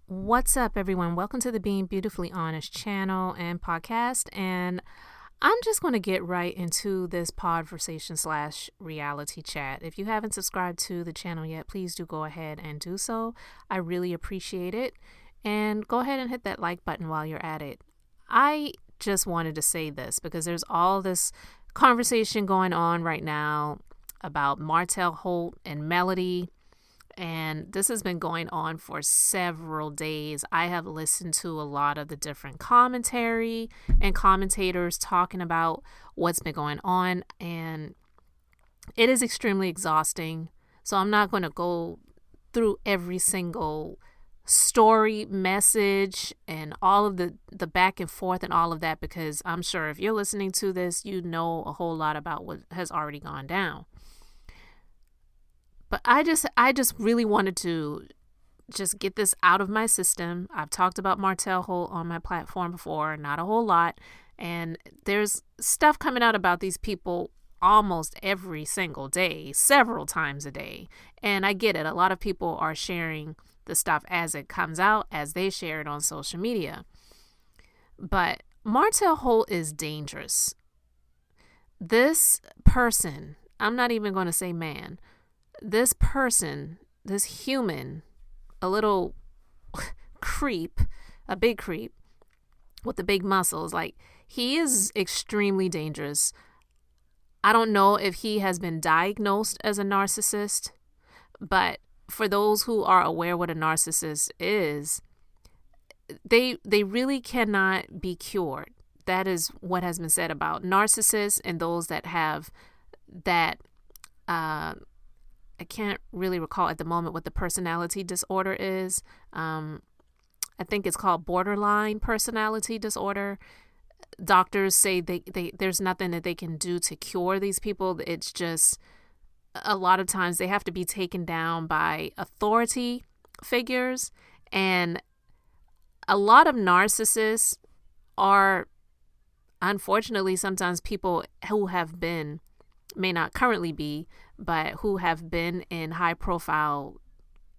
What's up, everyone? Welcome to the Being Beautifully Honest channel and podcast. And I'm just going to get right into this podversation / reality chat. If you haven't subscribed to the channel yet, please do go ahead and do so. I really appreciate it. And go ahead and hit that like button while you're at it. I just wanted to say this because there's all this conversation going on right now about Martell Holt and Melody. And this has been going on for several days. I have listened to a lot of the different commentary and commentators talking about what's been going on. And it is extremely exhausting. So I'm not going to go through every single story, message, and all of the back and forth and all of that, because I'm sure if you're listening to this, you know a whole lot about what has already gone down. But I just really wanted to just get this out of my system. I've talked about Martell Holt on my platform before, not a whole lot. And there's stuff coming out about these people almost every single day, several times a day. And I get it. A lot of people are sharing the stuff as it comes out, as they share it on social media. But Martell Holt is dangerous. This person, I'm not even going to say man, this person, this human, a little creep, a big creep with the big muscles, like, he is extremely dangerous. I don't know if he has been diagnosed as a narcissist, but for those who are aware what a narcissist is, they really cannot be cured. That is what has been said about narcissists and those that have that, I can't really recall at the moment what the personality disorder is. I think it's called borderline personality disorder. Doctors say there's nothing that they can do to cure these people. It's just a lot of times they have to be taken down by authority figures. And a lot of narcissists are, unfortunately, sometimes people who have been, may not currently be, but who have been in high profile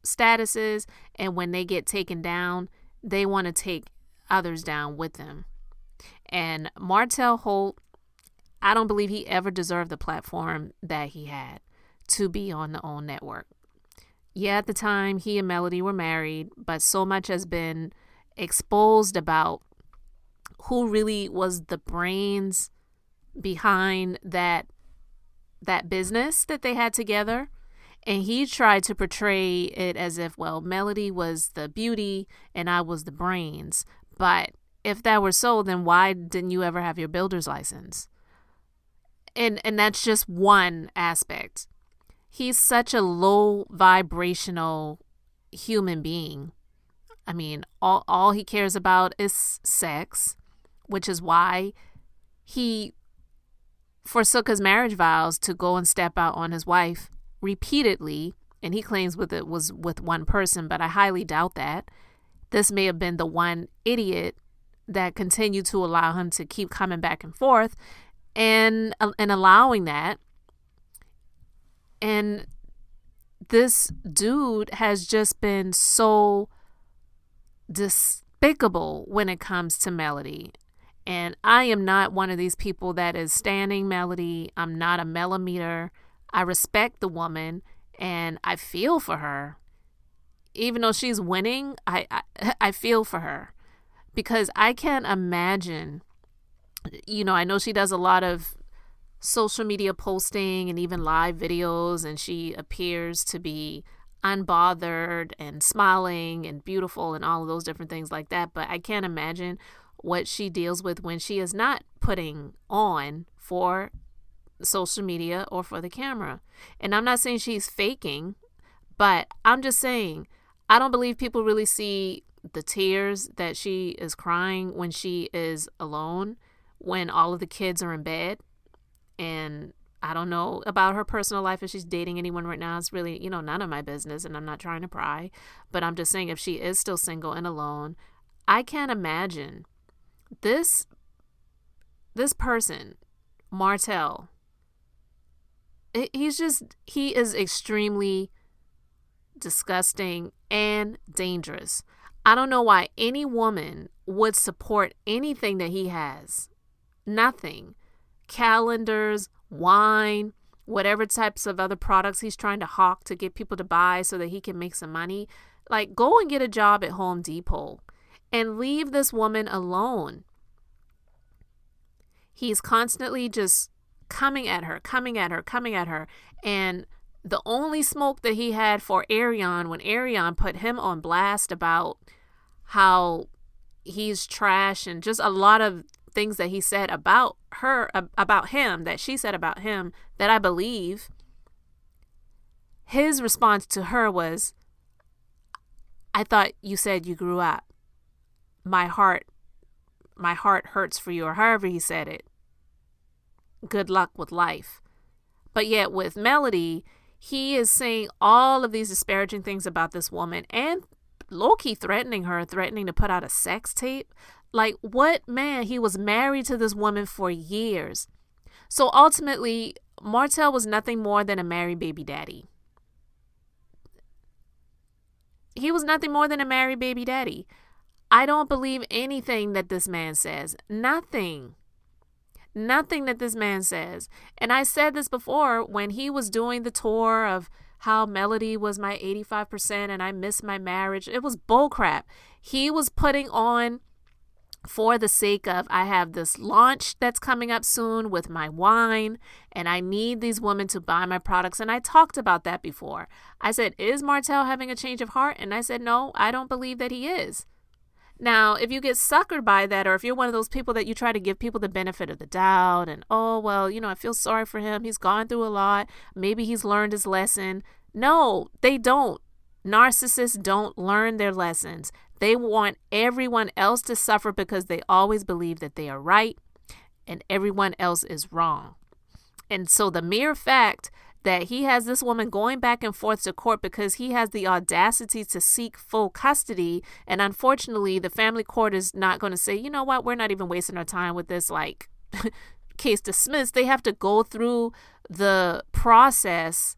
statuses, and when they get taken down, they want to take others down with them. And Martell Holt, I don't believe he ever deserved the platform that he had to be on the OWN network. Yeah, at the time he and Melody were married, but so much has been exposed about who really was the brains behind that business that they had together. And he tried to portray it as if, well, Melody was the beauty and I was the brains. But if that were so, then why didn't you ever have your builder's license? And that's just one aspect. He's such a low vibrational human being. I mean, all he cares about is sex, which is why he forsook his marriage vows to go and step out on his wife repeatedly. And he claims it was with one person, but I highly doubt that. This may have been the one idiot that continued to allow him to keep coming back and forth and allowing that. And this dude has just been so despicable when it comes to Melody. And I am not one of these people that is standing Melody. I'm not a millimeter. I respect the woman and I feel for her. Even though she's winning, I feel for her, because I can't imagine, I know she does a lot of social media posting and even live videos, and she appears to be unbothered and smiling and beautiful and all of those different things like that. But I can't imagine what she deals with when she is not putting on for social media or for the camera. And I'm not saying she's faking, but I'm just saying I don't believe people really see the tears that she is crying when she is alone, when all of the kids are in bed. And I don't know about her personal life. If she's dating anyone right now, it's really, none of my business, and I'm not trying to pry. But I'm just saying, if she is still single and alone, I can't imagine this person, Martell. He is extremely disgusting and dangerous. I don't know why any woman would support anything that he has. Nothing. Calendars, wine, whatever types of other products he's trying to hawk to get people to buy so that he can make some money. Like, go and get a job at Home Depot and leave this woman alone. He's constantly just coming at her. And the only smoke that he had for Arion, when Arion put him on blast about how he's trash and just a lot of things that he said about her, about him, that she said about him, that I believe, his response to her was, I thought you said you grew up. My heart hurts for you, or however he said it. Good luck with life. But yet with Melody, he is saying all of these disparaging things about this woman and low-key threatening her, threatening to put out a sex tape. Like, what man? He was married to this woman for years. So ultimately, Martell was nothing more than a married baby daddy. He was nothing more than a married baby daddy. I don't believe anything that this man says. Nothing that this man says. And I said this before when he was doing the tour of how Melody was my 85% and I miss my marriage. It was bullcrap. He was putting on for the sake of, I have this launch that's coming up soon with my wine and I need these women to buy my products. And I talked about that before. I said, is Martell having a change of heart? And I said, no, I don't believe that he is. Now, if you get suckered by that, or if you're one of those people that you try to give people the benefit of the doubt and, oh, well, I feel sorry for him. He's gone through a lot. Maybe he's learned his lesson. No, they don't. Narcissists don't learn their lessons. They want everyone else to suffer because they always believe that they are right and everyone else is wrong. And so the mere fact that he has this woman going back and forth to court because he has the audacity to seek full custody. And unfortunately, the family court is not going to say, you know what, we're not even wasting our time with this, like, case dismissed. They have to go through the process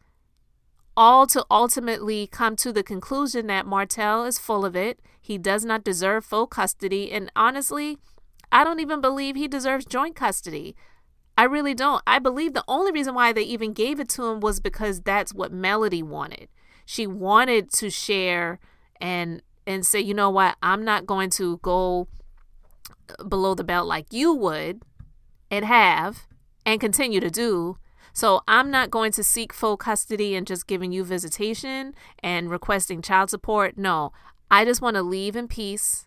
all to ultimately come to the conclusion that Martell is full of it. He does not deserve full custody. And honestly, I don't even believe he deserves joint custody. I really don't. I believe the only reason why they even gave it to him was because that's what Melody wanted. She wanted to share and say, you know what, I'm not going to go below the belt like you would and have and continue to do. So I'm not going to seek full custody and just giving you visitation and requesting child support. No, I just want to leave in peace.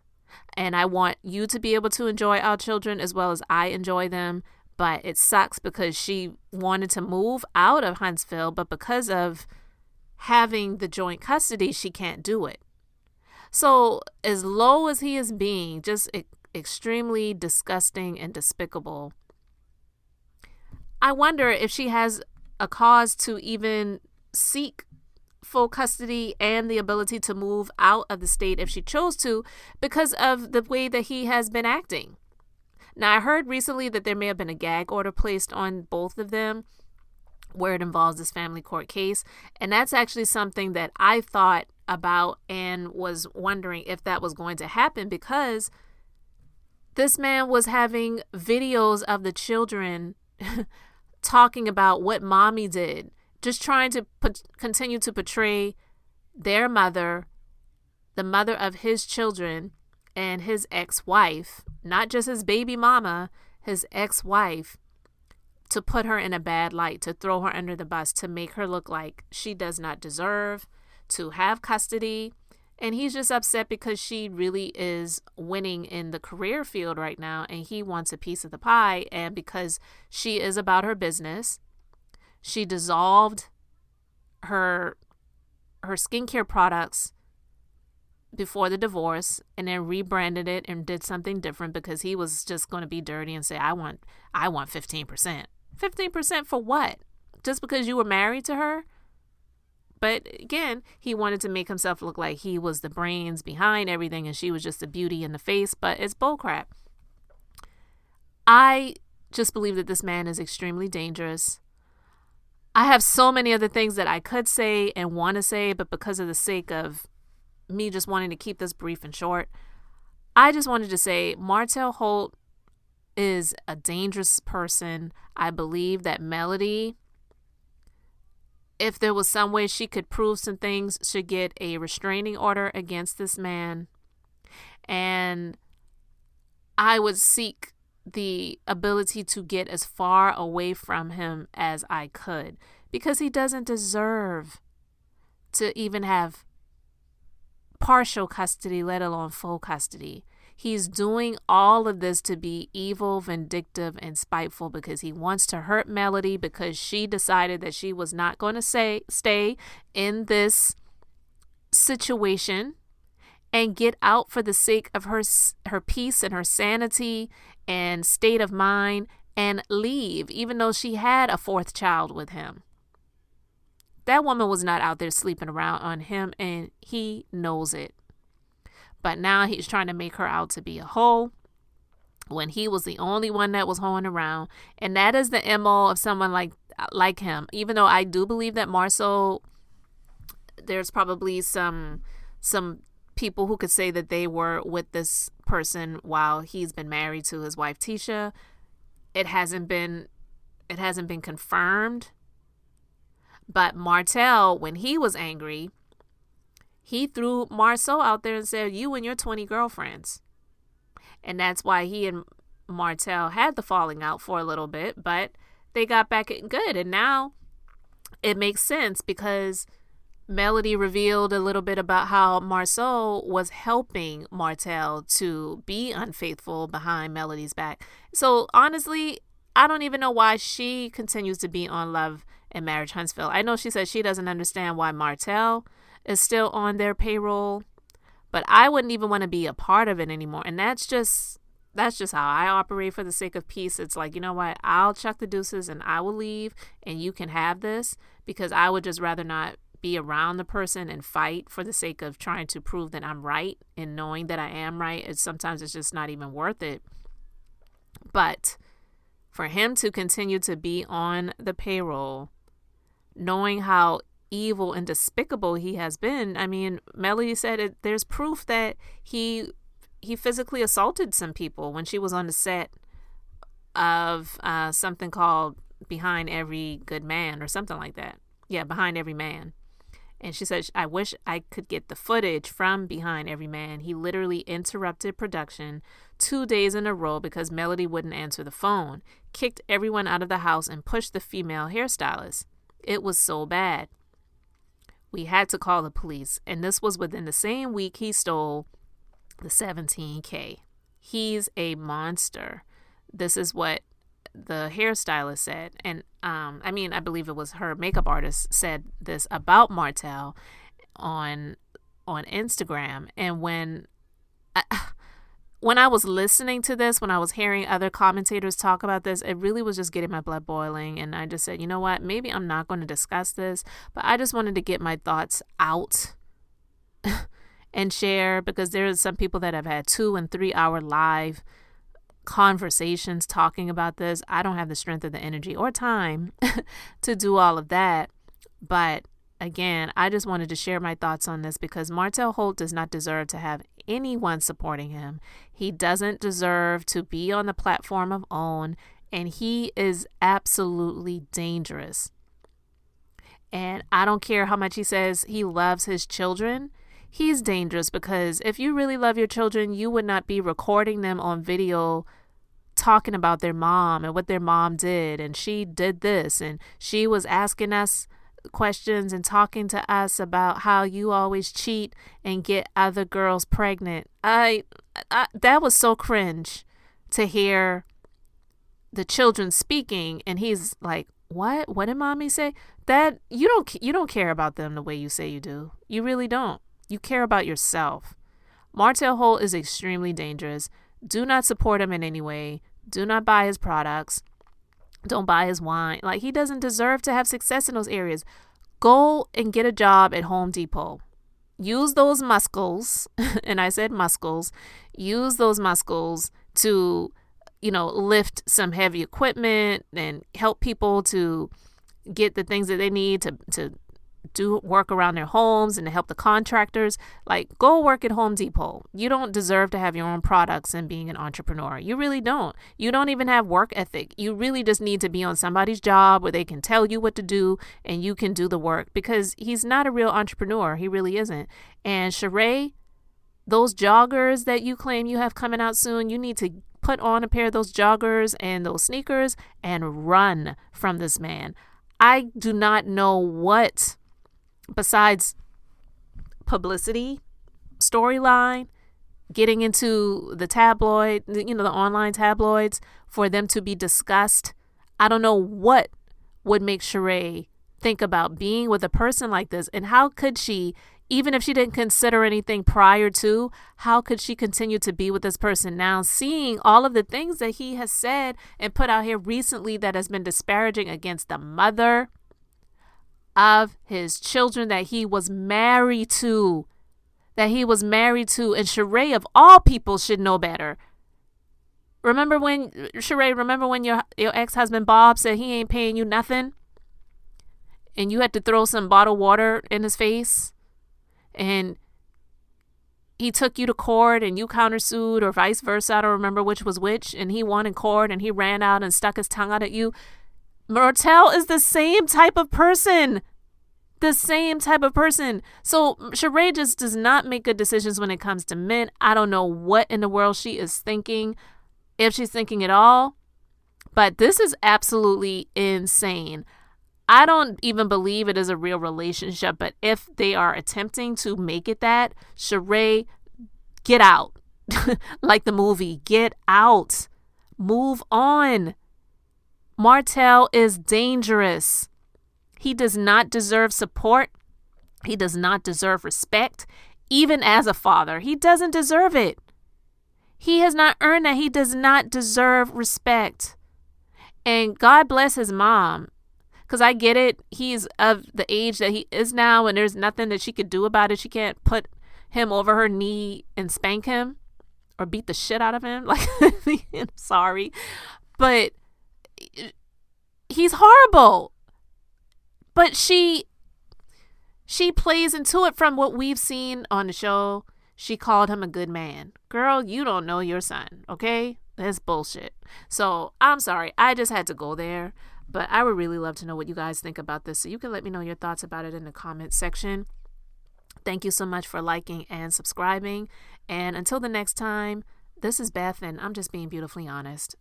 And I want you to be able to enjoy our children as well as I enjoy them. But it sucks because she wanted to move out of Huntsville, but because of having the joint custody, she can't do it. So as low as he is being, just extremely disgusting and despicable, I wonder if she has a cause to even seek full custody and the ability to move out of the state if she chose to, because of the way that he has been acting. Now, I heard recently that there may have been a gag order placed on both of them where it involves this family court case. And that's actually something that I thought about and was wondering if that was going to happen, because this man was having videos of the children talking about what mommy did, just trying to continue to portray their mother, the mother of his children, and his ex-wife, not just his baby mama, his ex-wife, to put her in a bad light, to throw her under the bus, to make her look like she does not deserve to have custody. And he's just upset because she really is winning in the career field right now, and he wants a piece of the pie. And because she is about her business, she dissolved her skincare products before the divorce and then rebranded it and did something different because he was just going to be dirty and say, I want 15%. 15% for what? Just because you were married to her? But again, he wanted to make himself look like he was the brains behind everything and she was just the beauty in the face, but it's bullcrap. I just believe that this man is extremely dangerous. I have so many other things that I could say and want to say, but because of the sake of me just wanting to keep this brief and short. I just wanted to say Martell Holt is a dangerous person. I believe that Melody, if there was some way she could prove some things, should get a restraining order against this man. And I would seek the ability to get as far away from him as I could, because he doesn't deserve to even have partial custody, let alone full custody. He's doing all of this to be evil, vindictive, and spiteful because he wants to hurt Melody, because she decided that she was not going to stay in this situation and get out for the sake of her peace and her sanity and state of mind, and leave, even though she had a fourth child with him. That woman was not out there sleeping around on him, and he knows it. But now he's trying to make her out to be a hoe when he was the only one that was hoeing around. And that is the MO of someone like him. Even though I do believe that Marceau, there's probably some people who could say that they were with this person while he's been married to his wife Tisha. It hasn't been confirmed. But Martel, when he was angry, he threw Marceau out there and said, "You and your 20 girlfriends." And that's why he and Martel had the falling out for a little bit, but they got back good. And now it makes sense, because Melody revealed a little bit about how Marceau was helping Martel to be unfaithful behind Melody's back. So honestly, I don't even know why she continues to be on Love and Marriage Huntsville. I know she says she doesn't understand why Martel is still on their payroll, but I wouldn't even want to be a part of it anymore. And that's just how I operate for the sake of peace. It's like, you know what? I'll chuck the deuces and I will leave, and you can have this, because I would just rather not be around the person and fight for the sake of trying to prove that I'm right, and knowing that I am right. Sometimes it's just not even worth it. But for him to continue to be on the payroll, knowing how evil and despicable he has been. I mean, Melody said there's proof that he physically assaulted some people when she was on the set of something called Behind Every Good Man or something like that. Yeah, Behind Every Man. And she said, "I wish I could get the footage from Behind Every Man. He literally interrupted production 2 days in a row because Melody wouldn't answer the phone, kicked everyone out of the house, and pushed the female hairstylist. It was so bad. We had to call the police, and this was within the same week he stole the $17K. He's a monster." This is what the hairstylist said. And I believe it was her makeup artist said this about Martel on Instagram. And when I was listening to this, when I was hearing other commentators talk about this, it really was just getting my blood boiling. And I just said, you know what, maybe I'm not going to discuss this, but I just wanted to get my thoughts out and share, because there are some people that have had 2 and 3 hour live conversations talking about this. I don't have the strength or the energy or time to do all of that. But again, I just wanted to share my thoughts on this, because Martell Holt does not deserve to have anyone supporting him. He doesn't deserve to be on the platform of OWN, and he is absolutely dangerous. And I don't care how much he says he loves his children. He's dangerous, because if you really love your children, you would not be recording them on video talking about their mom and what their mom did, and she did this, and she was asking us questions and talking to us about how you always cheat and get other girls pregnant. That was so cringe to hear the children speaking, and he's like, what did mommy say? That you don't care about them the way you say you do. You really don't. You care about yourself. Martell Holt is extremely dangerous. Do not support him in any way. Do not buy his products. Don't buy his wine. Like, he doesn't deserve to have success in those areas. Go and get a job at Home Depot. Use those muscles, and I said muscles, use those muscles to, lift some heavy equipment and help people to get the things that they need to do work around their homes and to help the contractors. Like, go work at Home Depot. You don't deserve to have your own products and being an entrepreneur. You really don't. You don't even have work ethic. You really just need to be on somebody's job where they can tell you what to do and you can do the work, because he's not a real entrepreneur. He really isn't. And Charade, those joggers that you claim you have coming out soon, you need to put on a pair of those joggers and those sneakers and run from this man. I do not know what, besides publicity, storyline, getting into the tabloid, the online tabloids, for them to be discussed. I don't know what would make Charade think about being with a person like this. And how could she, even if she didn't consider anything prior to, how could she continue to be with this person now, seeing all of the things that he has said and put out here recently that has been disparaging against the mother of his children that he was married to, And Charade, of all people, should know better. Remember when your ex-husband Bob said he ain't paying you nothing? And you had to throw some bottled water in his face? And he took you to court and you countersued, or vice versa. I don't remember which was which. And he won in court and he ran out and stuck his tongue out at you. Martell is the same type of person. So Charade just does not make good decisions when it comes to men. I don't know what in the world she is thinking, if she's thinking at all. But this is absolutely insane. I don't even believe it is a real relationship, but if they are attempting to make it that, Charade, get out. Like the movie, get out. Move on. Martel is dangerous. He does not deserve support. He does not deserve respect. Even as a father, he doesn't deserve it. He has not earned that. He does not deserve respect. And God bless his mom. Because I get it. He's of the age that he is now, and there's nothing that she could do about it. She can't put him over her knee and spank him or beat the shit out of him. Like, I'm sorry. But he's horrible. But she plays into it from what we've seen on the show. She called him a good man. Girl, you don't know your son, okay? That's bullshit. So I'm sorry. I just had to go there. But I would really love to know what you guys think about this. So you can let me know your thoughts about it in the comments section. Thank you so much for liking and subscribing. And until the next time, this is Beth, and I'm just being beautifully honest.